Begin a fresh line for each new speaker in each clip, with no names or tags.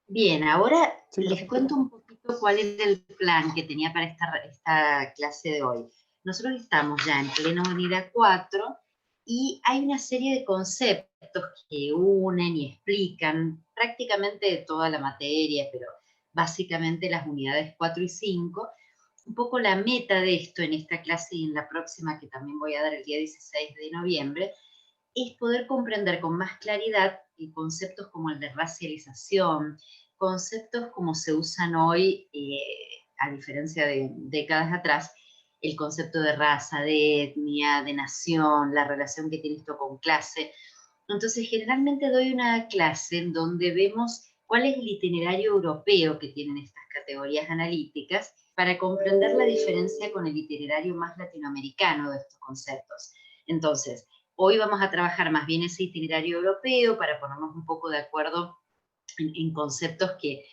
Bien, ahora
Sí,
les
perfecto.
cuento un poquito cuál es el plan que tenía para esta clase de hoy. Nosotros estamos ya en plena unidad 4 y hay una serie de conceptos que unen y explican prácticamente toda la materia, pero básicamente las unidades 4 y 5. Un poco la meta de esto en esta clase y en la próxima que también voy a dar el día 16 de noviembre es poder comprender con más claridad conceptos como el de racialización, conceptos como se usan hoy, a diferencia de décadas atrás, el concepto de raza, de etnia, de nación, la relación que tiene esto con clase. Entonces, generalmente doy una clase en donde vemos cuál es el itinerario europeo que tienen estas categorías analíticas para comprender la diferencia con el itinerario más latinoamericano de estos conceptos. Entonces, hoy vamos a trabajar más bien ese itinerario europeo para ponernos un poco de acuerdo en conceptos que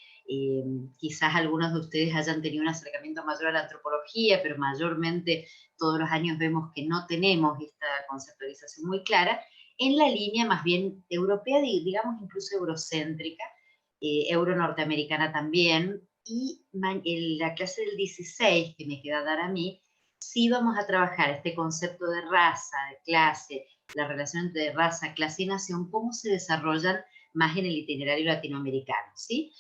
quizás algunos de ustedes hayan tenido un acercamiento mayor a la antropología, pero mayormente todos los años vemos que no tenemos esta conceptualización muy clara, en la línea más bien europea, digamos incluso eurocéntrica, euro-norteamericana también, y en la clase del 16 que me queda dar a mí, sí vamos a trabajar este concepto de raza, de clase, la relación entre raza, clase y nación, cómo se desarrollan más en el itinerario latinoamericano, ¿sí?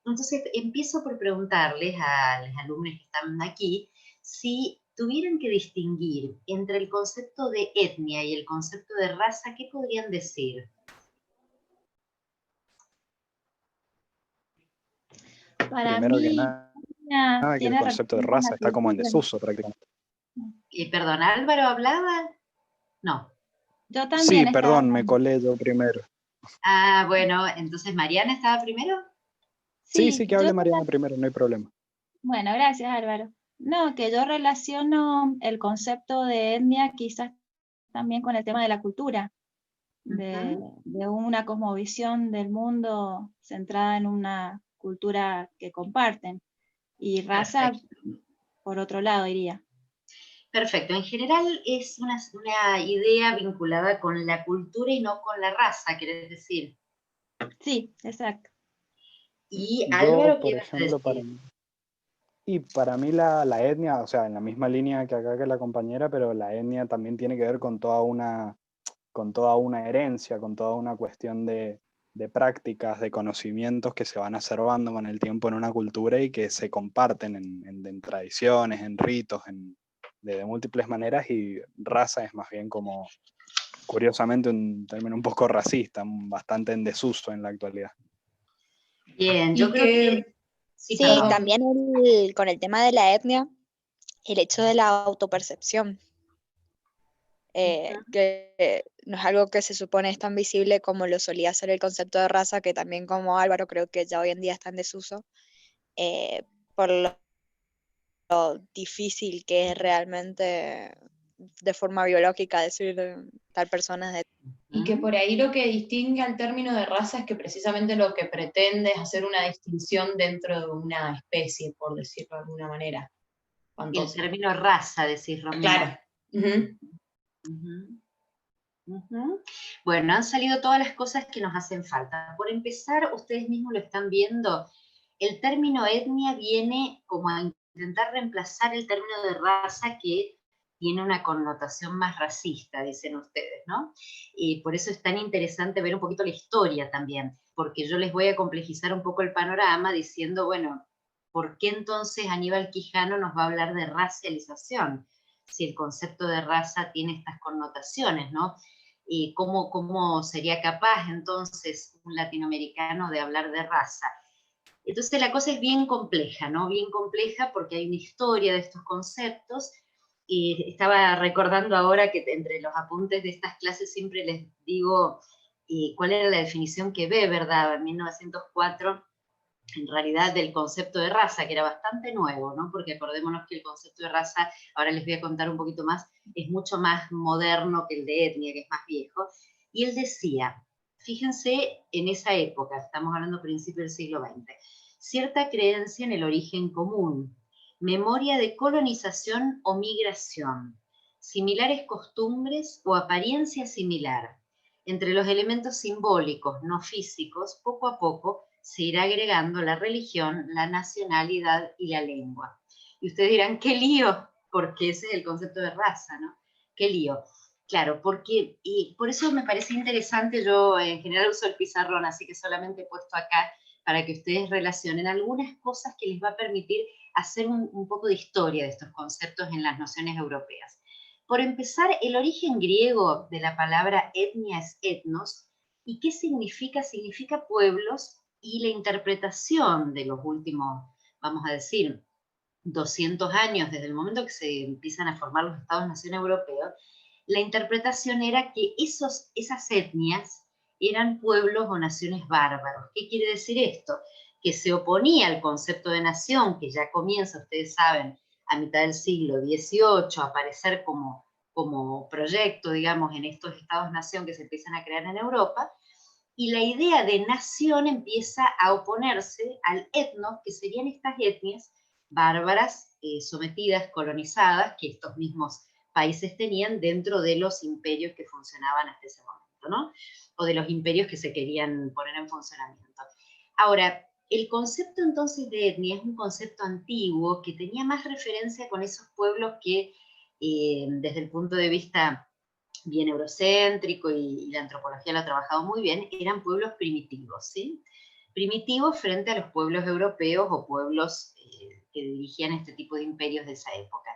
Entonces, empiezo por preguntarles a los alumnos que están aquí si tuvieran que distinguir entre el concepto de etnia y el concepto de raza, ¿qué podrían decir?
Para
Primero que
mí,
nada, que el
tiene
concepto de
relación con la
raza está como en
cultura.
desuso prácticamente.
Perdón, ¿Álvaro hablaba? No.
Yo
Sí,
también estaba
perdón, me
hablando.
colé yo primero.
Ah, bueno, entonces Mariana estaba primero.
Sí,
Sí,
sí, que hable Mariana primero, no hay problema.
bueno, gracias Álvaro. No, que yo relaciono el concepto de etnia quizás también con el tema de la cultura, de una cosmovisión del mundo centrada en una cultura que comparten. Y raza,
Perfecto.
por otro lado, iría.
Perfecto. En general es una idea vinculada con la cultura y no con la raza, ¿querés decir?
Sí, exacto.
Y
Yo,
Álvaro, ¿qué
por
vas a
ejemplo,
decir?
para mí la etnia, o sea, en la misma línea que acá que la compañera, pero la etnia también tiene que ver con toda una herencia, con toda una cuestión de prácticas, de conocimientos que se van acervando con el tiempo en una cultura y que se comparten en tradiciones, en ritos, de múltiples maneras, y raza es más bien como, curiosamente, un término un poco racista, bastante en desuso en la actualidad.
Bien, yo
Y
creo que...
que,
Sí,
Sí,
perdón.
también con el tema de la etnia, el hecho de la autopercepción, que no es algo que se supone es tan visible como lo solía ser el concepto de raza, que también como Álvaro creo que ya hoy en día está en desuso, por lo difícil que es realmente de forma biológica decir tal persona es de...
y que por ahí lo que distingue al término de raza es que precisamente lo que pretende es hacer una distinción dentro de una especie, por decirlo de alguna manera.
El término raza, decís, Romina.
Claro. Uh-huh.
Bueno, han salido todas las cosas que nos hacen falta. Por empezar, ustedes mismos lo están viendo, el término etnia viene como a intentar reemplazar el término de raza que tiene una connotación más racista, dicen ustedes, ¿no? Y por eso es tan interesante ver un poquito la historia también, porque yo les voy a complejizar un poco el panorama diciendo, bueno, ¿por qué entonces Aníbal Quijano nos va a hablar de racialización? Si el concepto de raza tiene estas connotaciones, ¿no? Y cómo sería capaz entonces un latinoamericano de hablar de raza. Entonces la cosa es bien compleja, ¿no? Bien compleja porque hay una historia de estos conceptos. Y estaba recordando ahora que entre los apuntes de estas clases siempre les digo cuál era la definición que Weber daba en 1904 en realidad del concepto de raza, que era bastante nuevo, ¿no? Porque acordémonos que el concepto de raza, ahora les voy a contar un poquito más, es mucho más moderno que el de etnia, que es más viejo. Y él decía, fíjense en esa época, estamos hablando principio del siglo XX, cierta creencia en el origen común, memoria de colonización o migración, similares costumbres o apariencia similar. Entre los elementos simbólicos, no físicos, poco a poco se irá agregando la religión, la nacionalidad y la lengua. Y ustedes dirán, qué lío, porque ese es el concepto de raza, ¿no? Qué lío. Claro, porque, y por eso me parece interesante, yo en general uso el pizarrón, así que solamente he puesto acá para que ustedes relacionen algunas cosas que les va a permitir hacer un poco de historia de estos conceptos en las nociones europeas. Por empezar, el origen griego de la palabra etnia es etnos, ¿y qué significa? Significa pueblos, y la interpretación de los últimos, vamos a decir, 200 años, desde el momento que se empiezan a formar los Estados-nación europeos, la interpretación era que esas etnias eran pueblos o naciones bárbaros. ¿Qué quiere decir esto? Que se oponía al concepto de nación, que ya comienza, ustedes saben, a mitad del siglo XVIII, a aparecer como proyecto, digamos, en estos estados-nación que se empiezan a crear en Europa, y la idea de nación empieza a oponerse al etnos, que serían estas etnias bárbaras, sometidas, colonizadas, que estos mismos países tenían dentro de los imperios que funcionaban hasta ese momento, ¿no? O de los imperios que se querían poner en funcionamiento. Ahora, el concepto entonces de etnia es un concepto antiguo que tenía más referencia con esos pueblos que, desde el punto de vista bien eurocéntrico, y la antropología lo ha trabajado muy bien, eran pueblos primitivos, ¿sí? Primitivos frente a los pueblos europeos o pueblos que dirigían este tipo de imperios de esa época.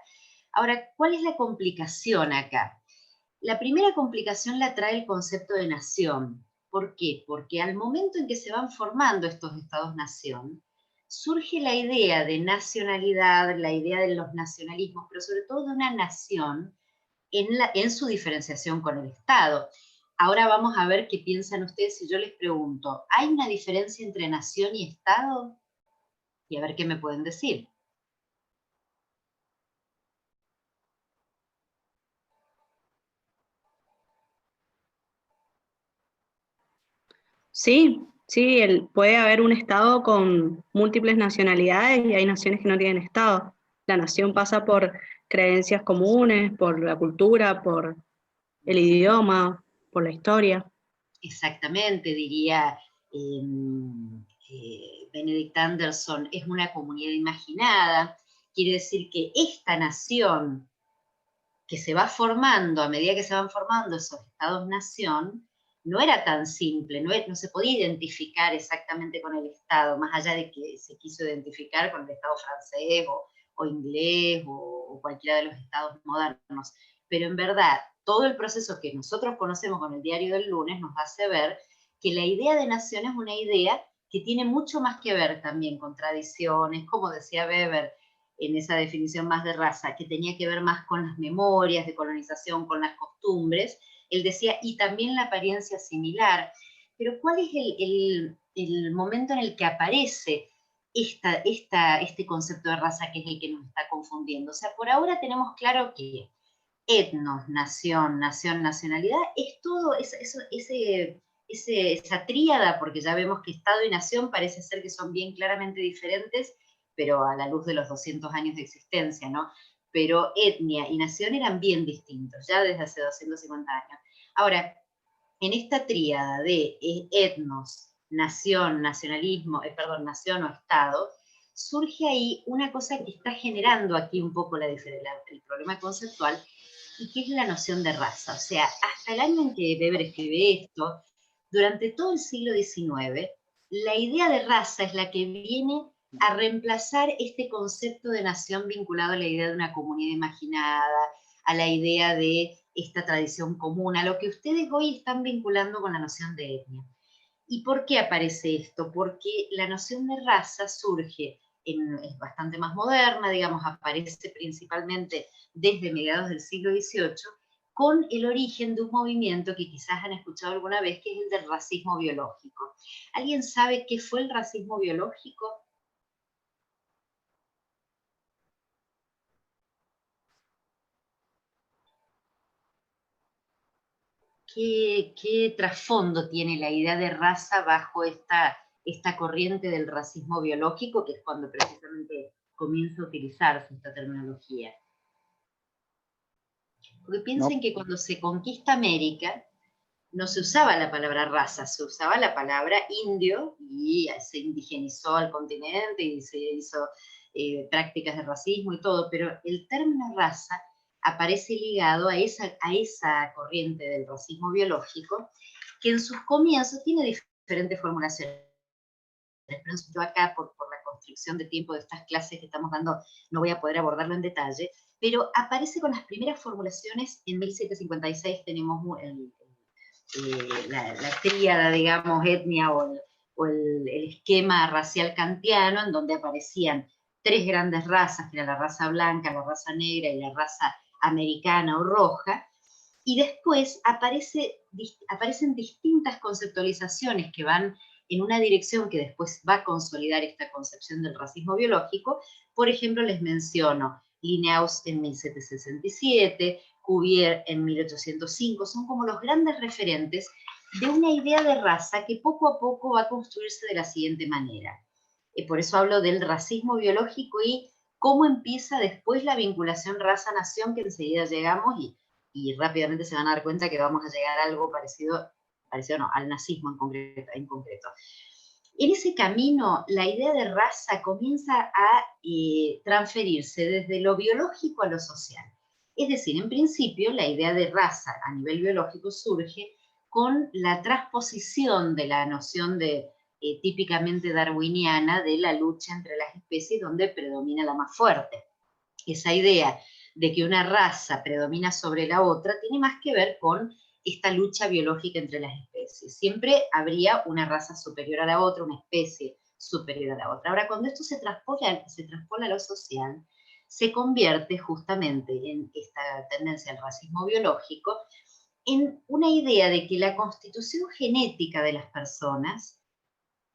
Ahora, ¿cuál es la complicación acá? La primera complicación la trae el concepto de nación. ¿Por qué? Porque al momento en que se van formando estos estados-nación, surge la idea de nacionalidad, la idea de los nacionalismos, pero sobre todo de una nación en su diferenciación con el Estado. Ahora vamos a ver qué piensan ustedes si yo les pregunto, ¿hay una diferencia entre nación y Estado? Y a ver qué me pueden decir.
Sí, sí, puede haber un Estado con múltiples nacionalidades y hay naciones que no tienen Estado. La nación pasa por creencias comunes, por la cultura, por el idioma, por la historia.
Exactamente, diría Benedict Anderson, es una comunidad imaginada. Quiere decir que esta nación que se va formando, a medida que se van formando esos estados-nación, no era tan simple, no se podía identificar exactamente con el Estado, más allá de que se quiso identificar con el Estado francés o inglés o cualquiera de los estados modernos. Pero en verdad, todo el proceso que nosotros conocemos con el Diario del Lunes nos hace ver que la idea de nación es una idea que tiene mucho más que ver también con tradiciones, como decía Weber, en esa definición más de raza, que tenía que ver más con las memorias de colonización, con las costumbres. Él decía, y también la apariencia similar. Pero ¿cuál es el momento en el que aparece este concepto de raza, que es el que nos está confundiendo? O sea, por ahora tenemos claro que etnos, nación, nacionalidad, es todo esa tríada, porque ya vemos que Estado y nación parece ser que son bien claramente diferentes, pero a la luz de los 200 años de existencia, ¿no? Pero etnia y nación eran bien distintos, ya desde hace 250 años. Ahora, en esta tríada de etnos, nación, nacionalismo, nación o Estado, surge ahí una cosa que está generando aquí un poco el problema conceptual, y que es la noción de raza. O sea, hasta el año en que Weber escribe esto, durante todo el siglo XIX, la idea de raza es la que viene a reemplazar este concepto de nación vinculado a la idea de una comunidad imaginada, a la idea de esta tradición común, a lo que ustedes hoy están vinculando con la noción de etnia. ¿Y por qué aparece esto? Porque la noción de raza surge, es bastante más moderna, digamos, aparece principalmente desde mediados del siglo XVIII, con el origen de un movimiento que quizás han escuchado alguna vez, que es el del racismo biológico. ¿Alguien sabe qué fue el racismo biológico? ¿Qué trasfondo tiene la idea de raza bajo esta corriente del racismo biológico, que es cuando precisamente comienza a utilizarse esta terminología? Porque piensen que cuando se conquista América, no se usaba la palabra raza, se usaba la palabra indio y se indigenizó al continente y se hizo prácticas de racismo y todo, pero el término raza aparece ligado a esa corriente del racismo biológico que en sus comienzos tiene diferentes formulaciones. Yo acá, por la constricción de tiempo de estas clases que estamos dando, no voy a poder abordarlo en detalle, pero aparece con las primeras formulaciones en 1756, tenemos la tríada, digamos, etnia o el esquema racial kantiano, en donde aparecían tres grandes razas, que era la raza blanca, la raza negra y la raza americana o roja, y después aparecen distintas conceptualizaciones que van en una dirección que después va a consolidar esta concepción del racismo biológico. Por ejemplo, les menciono Linnaeus en 1767, Cuvier en 1805, son como los grandes referentes de una idea de raza que poco a poco va a construirse de la siguiente manera. Por eso hablo del racismo biológico y cómo empieza después la vinculación raza-nación, que enseguida llegamos y rápidamente se van a dar cuenta que vamos a llegar a algo parecido no, al nazismo en concreto. En ese camino, la idea de raza comienza a transferirse desde lo biológico a lo social. Es decir, en principio, la idea de raza a nivel biológico surge con la transposición de la noción típicamente darwiniana de la lucha entre las especies donde predomina la más fuerte. Esa idea de que una raza predomina sobre la otra tiene más que ver con esta lucha biológica entre las especies. Siempre habría una raza superior a la otra, una especie superior a la otra. Ahora, cuando esto se traspola a lo social, se convierte justamente en esta tendencia al racismo biológico en una idea de que la constitución genética de las personas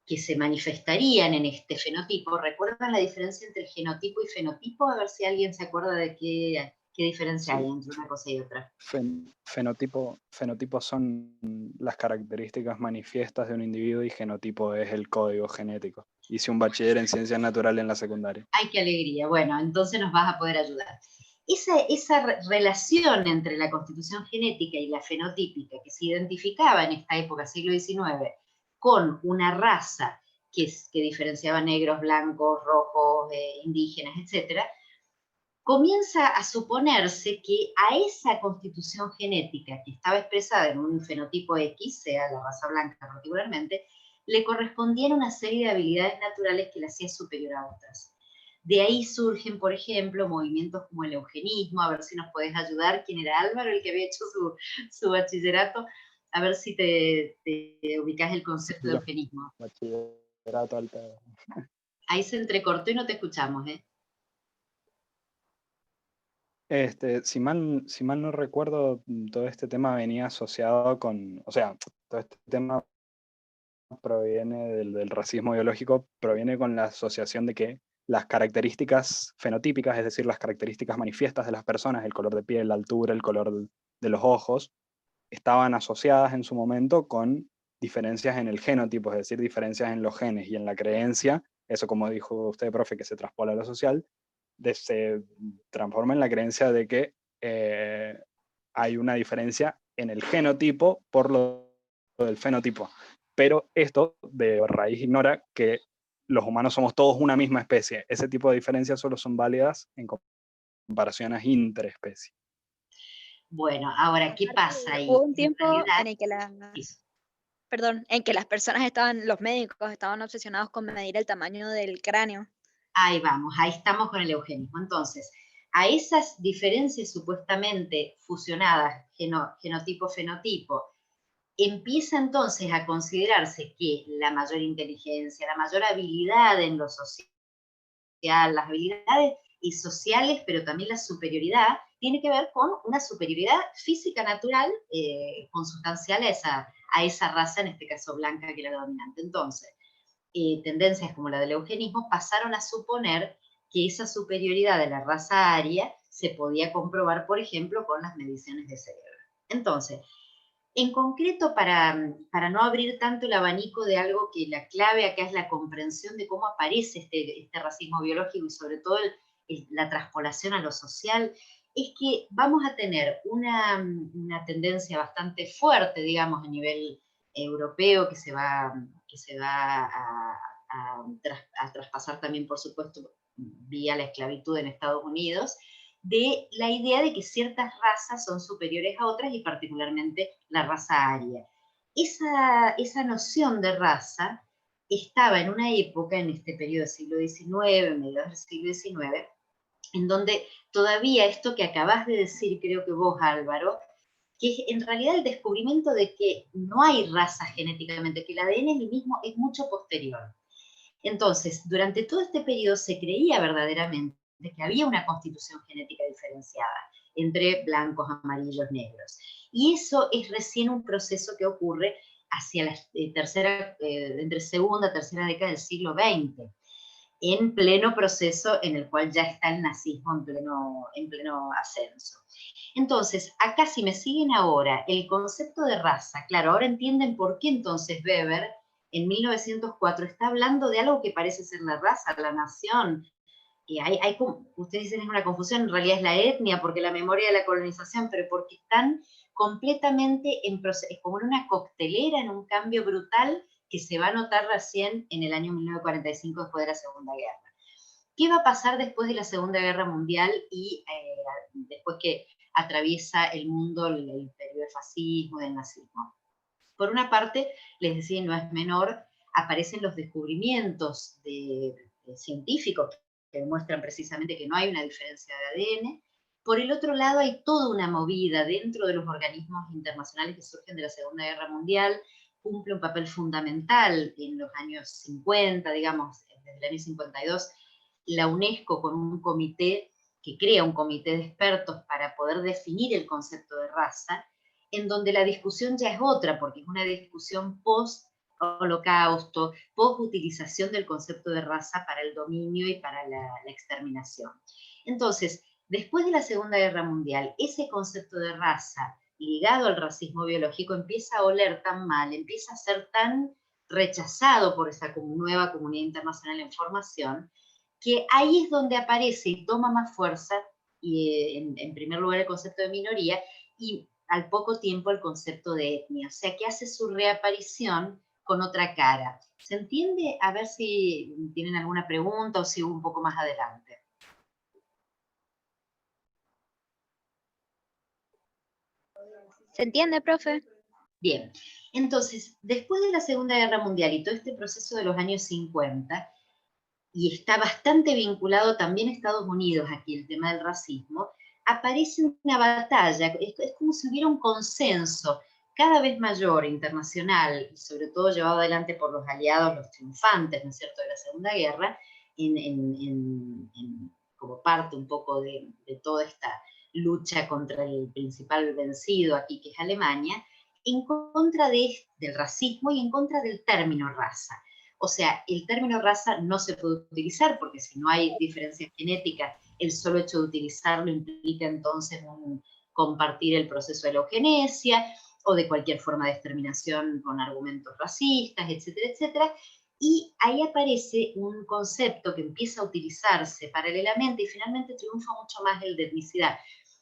que se manifestarían en este fenotipo, ¿recuerdan la diferencia entre genotipo y fenotipo? A ver si alguien se acuerda de qué diferencia hay entre una cosa y otra.
Fenotipos son las características manifiestas de un individuo y genotipo es el código genético. Hice un bachiller en ciencias naturales en la secundaria.
¡Ay, qué alegría! Bueno, entonces nos vas a poder ayudar. Esa relación entre la constitución genética y la fenotípica que se identificaba en esta época, siglo XIX, con una raza que diferenciaba negros, blancos, rojos, indígenas, etcétera, comienza a suponerse que a esa constitución genética que estaba expresada en un fenotipo X, sea la raza blanca particularmente, le correspondían una serie de habilidades naturales que la hacía superior a otras. De ahí surgen, por ejemplo, movimientos como el eugenismo, a ver si nos podés ayudar, quién era Álvaro, el que había hecho su bachillerato, a ver si te ubicás el concepto de eugenismo.
Bachillerato al pedo.
Ahí se entrecortó y no te escuchamos, ¿eh?
Si mal no recuerdo, todo este tema venía asociado con, o sea, todo este tema proviene del racismo biológico, proviene con la asociación de que las características fenotípicas, es decir, las características manifiestas de las personas, el color de piel, la altura, el color de los ojos, estaban asociadas en su momento con diferencias en el genotipo, es decir, diferencias en los genes y en la creencia, eso como dijo usted, profe, que se traspola a lo social, se transforma en la creencia de que hay una diferencia en el genotipo por lo del fenotipo. Pero esto de raíz ignora que los humanos somos todos una misma especie. Ese tipo de diferencias solo son válidas en comparaciones interespecies.
Bueno, ahora, ¿qué pasa ahí?
Hubo un tiempo en el que en que las personas los médicos estaban obsesionados con medir el tamaño del cráneo.
Ahí vamos, ahí estamos con el eugenismo. Entonces, a esas diferencias supuestamente fusionadas, genotipo-fenotipo, empieza entonces a considerarse que la mayor inteligencia, la mayor habilidad en lo social, las habilidades sociales, pero también la superioridad, tiene que ver con una superioridad física natural consustancial a esa raza, en este caso blanca, que era la dominante. Entonces, tendencias como la del eugenismo pasaron a suponer que esa superioridad de la raza aria se podía comprobar, por ejemplo, con las mediciones de cerebro. Entonces, en concreto, para no abrir tanto el abanico de algo que la clave acá es la comprensión de cómo aparece este racismo biológico y sobre todo la traspolación a lo social, es que vamos a tener una tendencia bastante fuerte, digamos, a nivel europeo, que se va a traspasar también, por supuesto, vía la esclavitud en Estados Unidos, de la idea de que ciertas razas son superiores a otras y particularmente la raza aria. Esa noción de raza estaba en una época, en este periodo del siglo XIX, mediados del siglo XIX, en donde todavía esto que acabas de decir, creo que vos, Álvaro, que es en realidad el descubrimiento de que no hay raza genéticamente, que el ADN en el mismo es mucho posterior. Entonces, durante todo este periodo se creía verdaderamente que había una constitución genética diferenciada entre blancos, amarillos, negros. Y eso es recién un proceso que ocurre hacia la entre segunda y tercera década del siglo XX, en pleno proceso en el cual ya está el nazismo en pleno ascenso. Entonces, acá si me siguen ahora, el concepto de raza, claro, ahora entienden por qué entonces Weber en 1904 está hablando de algo que parece ser la raza, la nación. Ustedes dicen es una confusión, en realidad es la etnia, porque la memoria de la colonización, pero porque están completamente en proceso, es como en una coctelera, en un cambio brutal que se va a notar recién en el año 1945, después de la Segunda Guerra. ¿Qué va a pasar después de la Segunda Guerra Mundial y después que atraviesa el mundo el periodo del fascismo, del nazismo? Por una parte, les decía, no es menor, aparecen los descubrimientos de científicos que demuestran precisamente que no hay una diferencia de ADN. Por el otro lado, hay toda una movida dentro de los organismos internacionales que surgen de la Segunda Guerra Mundial, cumple un papel fundamental en los años 50, digamos, desde el año 52, la UNESCO con un comité que crea un comité de expertos para poder definir el concepto de raza, en donde la discusión ya es otra, porque es una discusión post-holocausto, post-utilización del concepto de raza para el dominio y para la exterminación. Entonces, después de la Segunda Guerra Mundial, ese concepto de raza ligado al racismo biológico empieza a oler tan mal, empieza a ser tan rechazado por esa nueva comunidad internacional en formación, que ahí es donde aparece y toma más fuerza, y en primer lugar el concepto de minoría, y al poco tiempo el concepto de etnia, o sea que hace su reaparición con otra cara. ¿Se entiende? A ver si tienen alguna pregunta o sigo un poco más adelante.
¿Se entiende, profe?
Bien, entonces, después de la Segunda Guerra Mundial y todo este proceso de los años 50, y está bastante vinculado también a Estados Unidos, aquí el tema del racismo, aparece una batalla, es como si hubiera un consenso cada vez mayor internacional, y sobre todo llevado adelante por los aliados, los triunfantes, ¿no es cierto?, de la Segunda Guerra, como parte un poco de toda esta lucha contra el principal vencido aquí, que es Alemania, en contra del racismo y en contra del término raza. O sea, el término raza no se puede utilizar porque si no hay diferencias genéticas, el solo hecho de utilizarlo implica entonces compartir el proceso de la eugenesia o de cualquier forma de exterminación con argumentos racistas, etcétera, etcétera. Y ahí aparece un concepto que empieza a utilizarse paralelamente y finalmente triunfa mucho más el de etnicidad,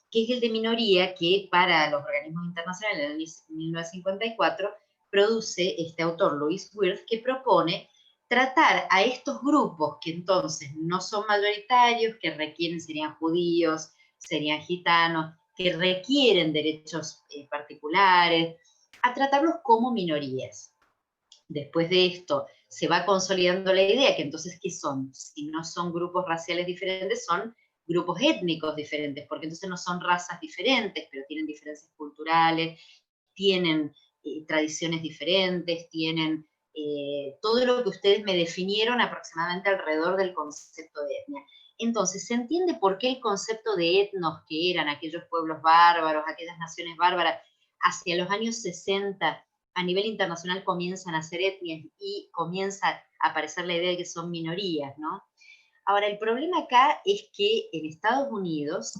que es el de minoría, que para los organismos internacionales en el año 1954 produce este autor, Louis Wirth, que propone tratar a estos grupos que entonces no son mayoritarios, que serían judíos, serían gitanos, que requieren derechos particulares, a tratarlos como minorías. Después de esto se va consolidando la idea que entonces, ¿qué son? Si no son grupos raciales diferentes, son grupos étnicos diferentes, porque entonces no son razas diferentes, pero tienen diferencias culturales, tienen tradiciones diferentes, tienen todo lo que ustedes me definieron aproximadamente alrededor del concepto de etnia. Entonces, ¿se entiende por qué el concepto de etnos, que eran aquellos pueblos bárbaros, aquellas naciones bárbaras, hacia los años 60, a nivel internacional comienzan a ser etnias y comienza a aparecer la idea de que son minorías, ¿no? Ahora, el problema acá es que en Estados Unidos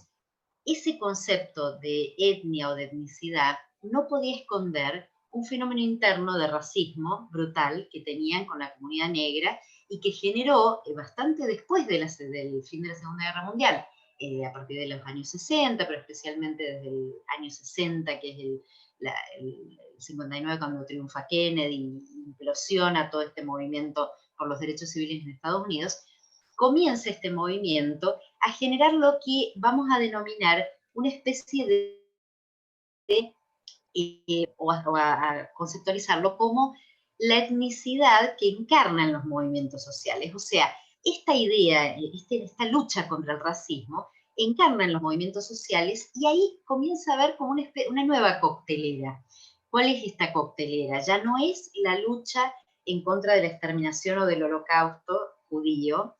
ese concepto de etnia o de etnicidad no podía esconder un fenómeno interno de racismo brutal que tenían con la comunidad negra y que generó bastante después del fin de la Segunda Guerra Mundial a partir de los años 60, pero especialmente desde el año 60, que es el 59, cuando triunfa Kennedy y implosiona todo este movimiento por los derechos civiles en Estados Unidos, comienza este movimiento a generar lo que vamos a denominar una especie o a conceptualizarlo como la etnicidad que encarnan los movimientos sociales. O sea, esta idea, esta lucha contra el racismo, encarna en los movimientos sociales y ahí comienza a haber como una nueva coctelera. ¿Cuál es esta coctelera? Ya no es la lucha en contra de la exterminación o del holocausto judío,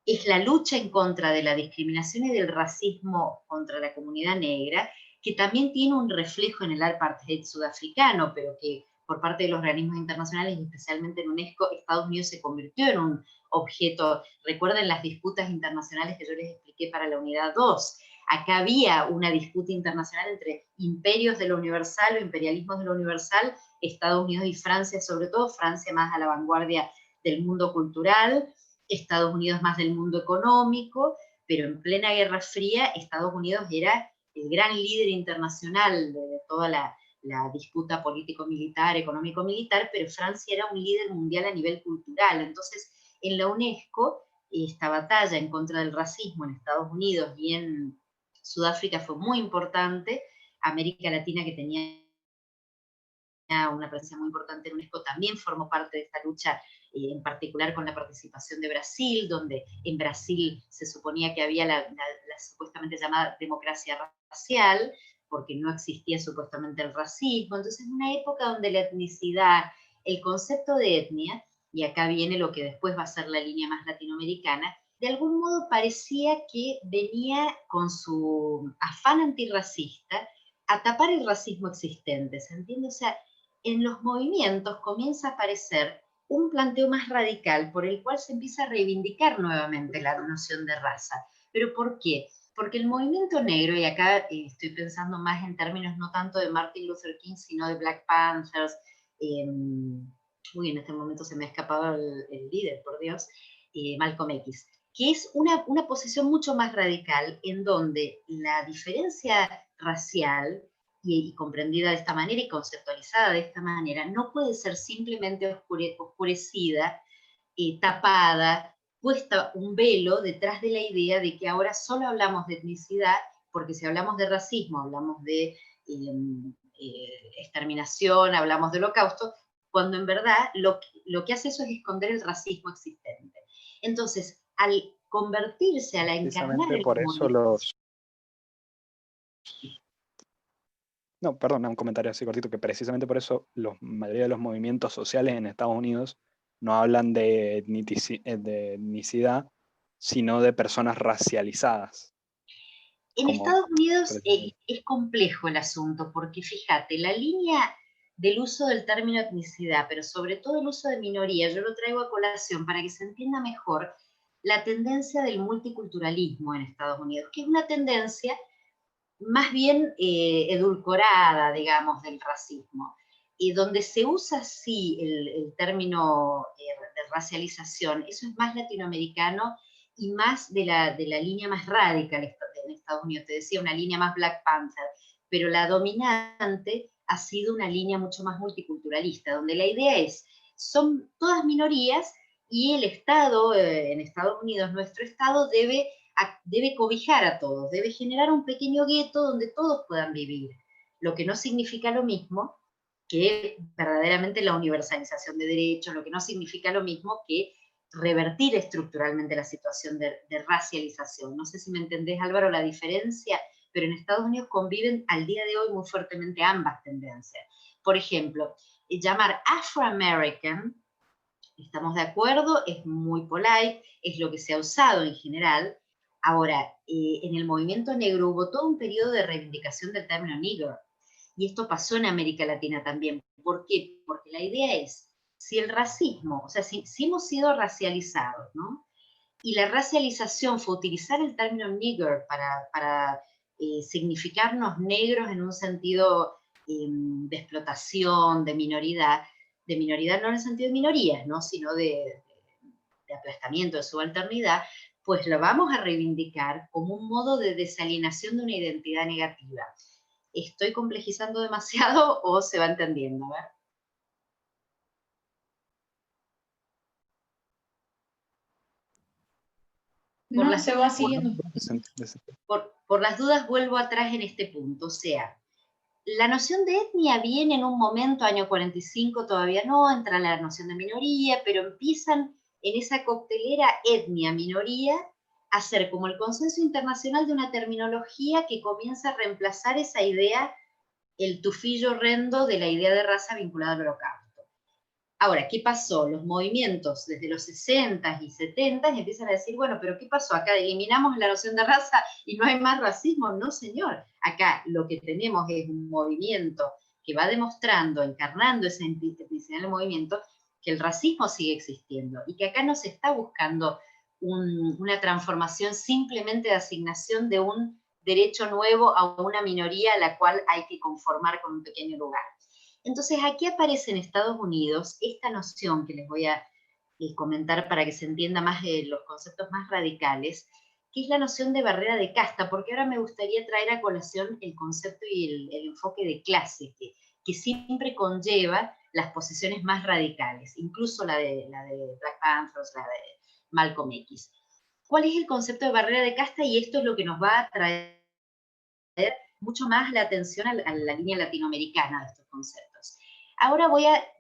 es la lucha en contra de la discriminación y del racismo contra la comunidad negra, que también tiene un reflejo en el apartheid sudafricano, pero que por parte de los organismos internacionales, y especialmente en UNESCO, Estados Unidos se convirtió en un objeto. Recuerden las disputas internacionales que yo les expliqué para la unidad 2. Acá había una disputa internacional entre imperios de lo universal o imperialismos de lo universal, Estados Unidos y Francia, sobre todo Francia más a la vanguardia del mundo cultural, Estados Unidos más del mundo económico, pero en plena Guerra Fría Estados Unidos era el gran líder internacional de toda la disputa político-militar, económico-militar, pero Francia era un líder mundial a nivel cultural. Entonces, en la UNESCO, esta batalla en contra del racismo en Estados Unidos y en Sudáfrica fue muy importante. América Latina, que tenía una presencia muy importante en UNESCO, también formó parte de esta lucha, en particular con la participación de Brasil, donde en Brasil se suponía que había la supuestamente llamada democracia racial, porque no existía supuestamente el racismo. Entonces, una época donde la etnicidad, el concepto de etnia, y acá viene lo que después va a ser la línea más latinoamericana, de algún modo parecía que venía con su afán antirracista a tapar el racismo existente, ¿se entiende? O sea, en los movimientos comienza a aparecer un planteo más radical por el cual se empieza a reivindicar nuevamente la noción de raza. ¿Pero por qué? Porque el movimiento negro, y acá estoy pensando más en términos no tanto de Martin Luther King, sino de Black Panthers, uy, en este momento se me ha escapado el líder, por Dios, Malcolm X, que es una posición mucho más radical en donde la diferencia racial, y comprendida de esta manera y conceptualizada de esta manera, no puede ser simplemente oscurecida, tapada, puesta un velo detrás de la idea de que ahora solo hablamos de etnicidad, porque si hablamos de racismo, hablamos de exterminación, hablamos de holocausto, cuando en verdad lo que hace eso es esconder el racismo existente. Entonces, al convertirse, a la encarnar...
Precisamente por eso No, perdón, un comentario así cortito, que precisamente por eso la mayoría de los movimientos sociales en Estados Unidos no hablan de etnicidad, sino de personas racializadas.
En Estados Unidos es complejo el asunto, porque fíjate, la línea del uso del término etnicidad, pero sobre todo el uso de minoría, yo lo traigo a colación para que se entienda mejor la tendencia del multiculturalismo en Estados Unidos, que es una tendencia más bien edulcorada, digamos, del racismo, y donde se usa sí el término de racialización. Eso es más latinoamericano y más de la línea más radical en Estados Unidos. Te decía, una línea más Black Panther, pero la dominante ha sido una línea mucho más multiculturalista, donde la idea es, son todas minorías y el Estado, en Estados Unidos, nuestro Estado debe cobijar a todos, debe generar un pequeño gueto donde todos puedan vivir, lo que no significa lo mismo que verdaderamente la universalización de derechos, lo que no significa lo mismo que revertir estructuralmente la situación de racialización. No sé si me entendés, Álvaro, la diferencia, pero en Estados Unidos conviven al día de hoy muy fuertemente ambas tendencias. Por ejemplo, llamar Afro-American, estamos de acuerdo, es muy polite, es lo que se ha usado en general. Ahora, en el movimiento negro hubo todo un periodo de reivindicación del término negro, y esto pasó en América Latina también. ¿Por qué? Porque la idea es, si el racismo, o sea, si hemos sido racializados, ¿no? Y la racialización fue utilizar el término nigger para significarnos negros en un sentido de explotación, de minoridad no en el sentido de minorías, ¿no? Sino de aplastamiento, de subalternidad. pues lo vamos a reivindicar como un modo de desalienación de una identidad negativa. ¿Estoy complejizando demasiado o se va entendiendo? A ver.
No, se va siguiendo.
Por las dudas vuelvo atrás en este punto, o sea, la noción de etnia viene en un momento, año 45 todavía no, entra la noción de minoría, pero empiezan en esa coctelera etnia-minoría a ser como el consenso internacional de una terminología que comienza a reemplazar esa idea, el tufillo horrendo de la idea de raza vinculada al Holocausto. Ahora, ¿qué pasó? Los movimientos desde los 60s y 70s empiezan a decir, bueno, pero ¿qué pasó? Acá eliminamos la noción de raza y no hay más racismo. No, señor. Acá lo que tenemos es un movimiento que va demostrando, encarnando esa intensidad del movimiento, que el racismo sigue existiendo y que acá no se está buscando una transformación simplemente de asignación de un derecho nuevo a una minoría a la cual hay que conformar con un pequeño lugar. Entonces aquí aparece en Estados Unidos esta noción que les voy a comentar para que se entienda más los conceptos más radicales, que es la noción de barrera de casta, porque ahora me gustaría traer a colación el concepto y el enfoque de clase, que siempre conlleva las posiciones más radicales, incluso la de Black Panthers, la de Malcolm X. ¿Cuál es el concepto de barrera de casta? Y esto es lo que nos va a traer mucho más la atención a la línea latinoamericana de estos conceptos. Ahora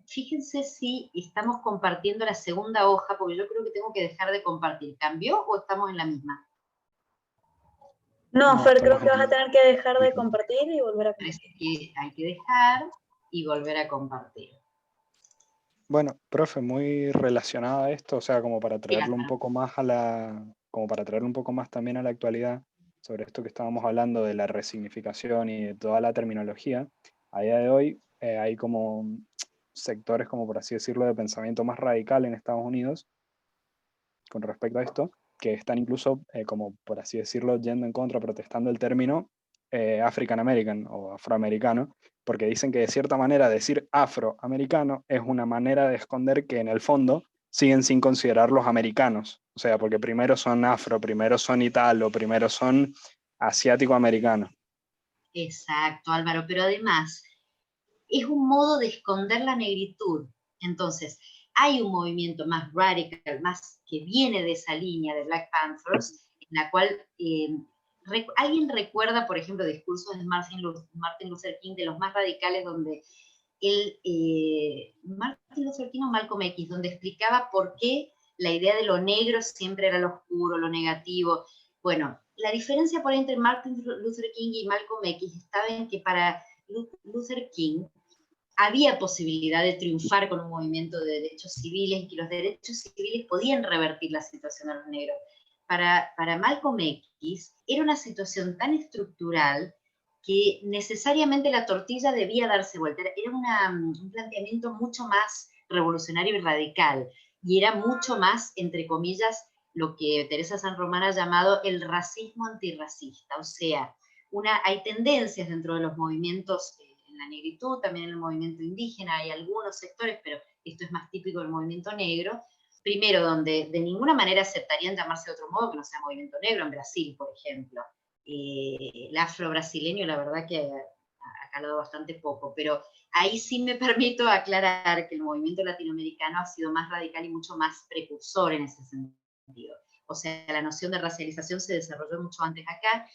fíjense si estamos compartiendo la segunda hoja, porque yo creo que tengo que dejar de compartir. ¿Cambió o estamos en la misma?
No, Fer, creo que vas a tener que dejar de compartir y volver a compartir.
Hay que dejar y volver a compartir.
Bueno, profe, muy relacionado a esto, o sea, como para traerlo un poco más también a la actualidad, sobre esto que estábamos hablando de la resignificación y de toda la terminología, a día de hoy hay como sectores, como por así decirlo, de pensamiento más radical en Estados Unidos con respecto a esto, que están incluso, como por así decirlo, yendo en contra, protestando el término African American o afroamericano, porque dicen que de cierta manera decir afroamericano es una manera de esconder que en el fondo siguen sin considerarlos americanos, o sea, porque primero son afro, primero son italo, primero son asiático-americano.
Exacto, Álvaro, pero además es un modo de esconder la negritud. Entonces, hay un movimiento más radical, más que viene de esa línea de Black Panthers, en la cual ¿alguien recuerda, por ejemplo, discursos de Martin Luther King, de los más radicales, donde Martin Luther King o Malcolm X, donde explicaba por qué la idea de lo negro siempre era lo oscuro, lo negativo? Bueno, la diferencia por ahí entre Martin Luther King y Malcolm X estaba en que para Luther King había posibilidad de triunfar con un movimiento de derechos civiles y que los derechos civiles podían revertir la situación de los negros. Para Malcolm X era una situación tan estructural que necesariamente la tortilla debía darse vuelta. Era un planteamiento mucho más revolucionario y radical, y era mucho más, entre comillas, lo que Teresa San Román ha llamado el racismo antirracista. O sea, hay tendencias dentro de los movimientos en la negritud, también en el movimiento indígena, hay algunos sectores, pero esto es más típico del movimiento negro, primero donde de ninguna manera aceptarían llamarse de otro modo que no sea movimiento negro, en Brasil, por ejemplo. El afro-brasileño, la verdad que ha calado bastante poco, pero ahí sí me permito aclarar que el movimiento latinoamericano ha sido más radical y mucho más precursor en ese sentido. O sea, la noción de racialización se desarrolló mucho antes acá.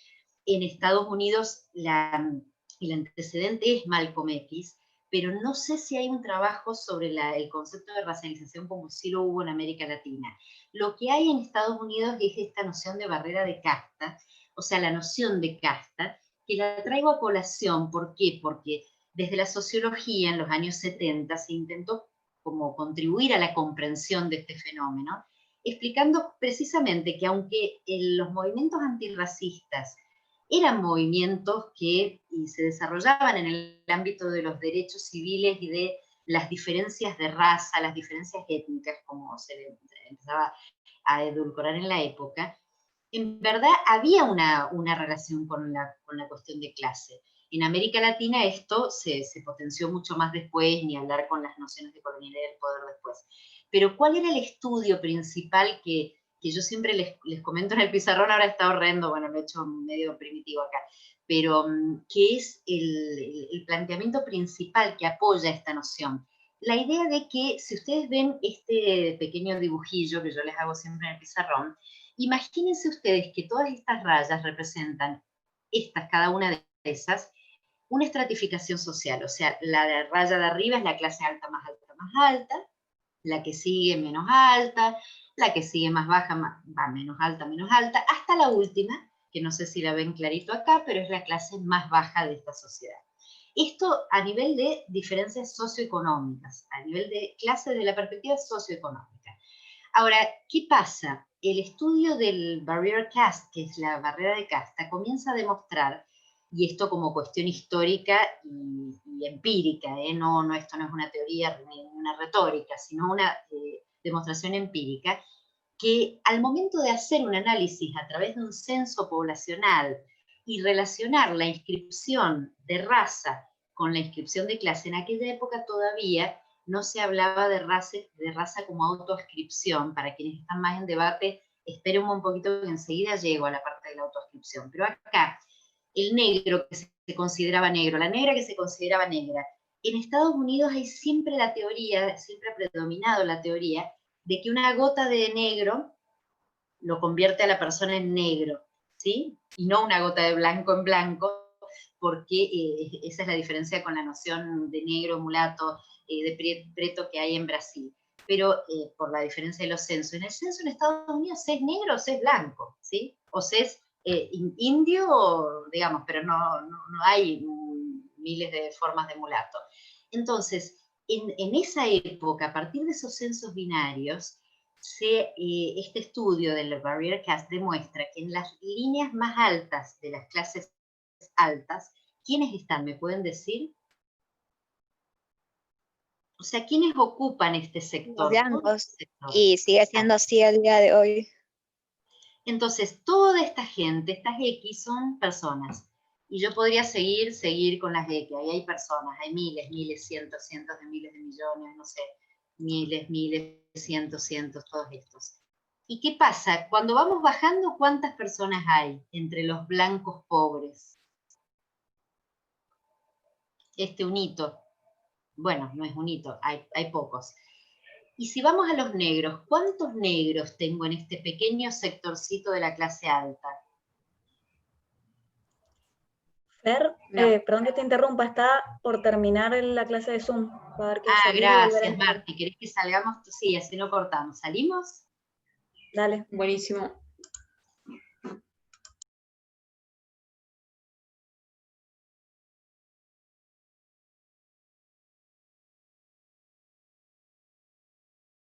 En Estados Unidos el antecedente es Malcolm X, pero no sé si hay un trabajo sobre el concepto de racialización como sí lo hubo en América Latina. Lo que hay en Estados Unidos es esta noción de barrera de casta, o sea, la noción de casta, que la traigo a colación. ¿Por qué? Porque desde la sociología en los años 70 se intentó como contribuir a la comprensión de este fenómeno, explicando precisamente que aunque los movimientos antirracistas eran movimientos que se desarrollaban en el ámbito de los derechos civiles y de las diferencias de raza, las diferencias étnicas, como se empezaba a edulcorar en la época, en verdad había una relación con la cuestión de clase. En América Latina esto se potenció mucho más después, ni hablar con las nociones de colonialidad del poder después. Pero ¿cuál era el estudio principal que que yo siempre les comento en el pizarrón, ahora está horrendo, bueno, lo he hecho medio primitivo acá, pero que es el planteamiento principal que apoya esta noción. La idea de que, si ustedes ven este pequeño dibujillo que yo les hago siempre en el pizarrón, imagínense ustedes que todas estas rayas representan, cada una de esas, una estratificación social. O sea, la raya de arriba es la clase alta, más alta, la que sigue menos alta, la que sigue más baja, va menos alta, hasta la última, que no sé si la ven clarito acá, pero es la clase más baja de esta sociedad. Esto a nivel de diferencias socioeconómicas, a nivel de clase de la perspectiva socioeconómica. Ahora, ¿qué pasa? El estudio del barrier caste, que es la barrera de casta, comienza a demostrar, y esto como cuestión histórica y empírica, esto no es una teoría ni una retórica, sino una demostración empírica, que al momento de hacer un análisis a través de un censo poblacional y relacionar la inscripción de raza con la inscripción de clase, en aquella época todavía no se hablaba de raza como autoascripción. Para quienes están más en debate, esperen un poquito que enseguida llego a la parte de la autoascripción. Pero acá, el negro que se consideraba negro, la negra que se consideraba negra, en Estados Unidos hay siempre la teoría, siempre ha predominado la teoría, de que una gota de negro lo convierte a la persona en negro, ¿sí? Y no una gota de blanco en blanco, porque esa es la diferencia con la noción de negro, mulato, de preto que hay en Brasil. Pero por la diferencia de los censos. En el censo en Estados Unidos se es negro o se es blanco, ¿sí? O se es indio, digamos, pero no hay miles de formas de mulato. Entonces, en esa época, a partir de esos censos binarios, este estudio del barrier caste demuestra que en las líneas más altas de las clases altas, ¿quiénes están? ¿Me pueden decir? O sea, ¿quiénes ocupan este sector?
Los blancos. Y sigue siendo así al día de hoy.
Entonces, toda esta gente, estas X son personas. Y yo podría seguir con las X. Ahí hay personas, hay miles, cientos de miles de millones, no sé, miles, cientos, todos estos. ¿Y qué pasa? Cuando vamos bajando, ¿cuántas personas hay entre los blancos pobres? Un hito. Bueno, no es un hito, hay pocos. Y si vamos a los negros, ¿cuántos negros tengo en este pequeño sectorcito de la clase alta?
Fer,
No.
perdón que te interrumpa, está por terminar la clase de Zoom. Va a haber que salir y volver a
Gracias,
entrar.
Marti. ¿Querés que salgamos? Sí, así no cortamos. ¿Salimos?
Dale.
Buenísimo.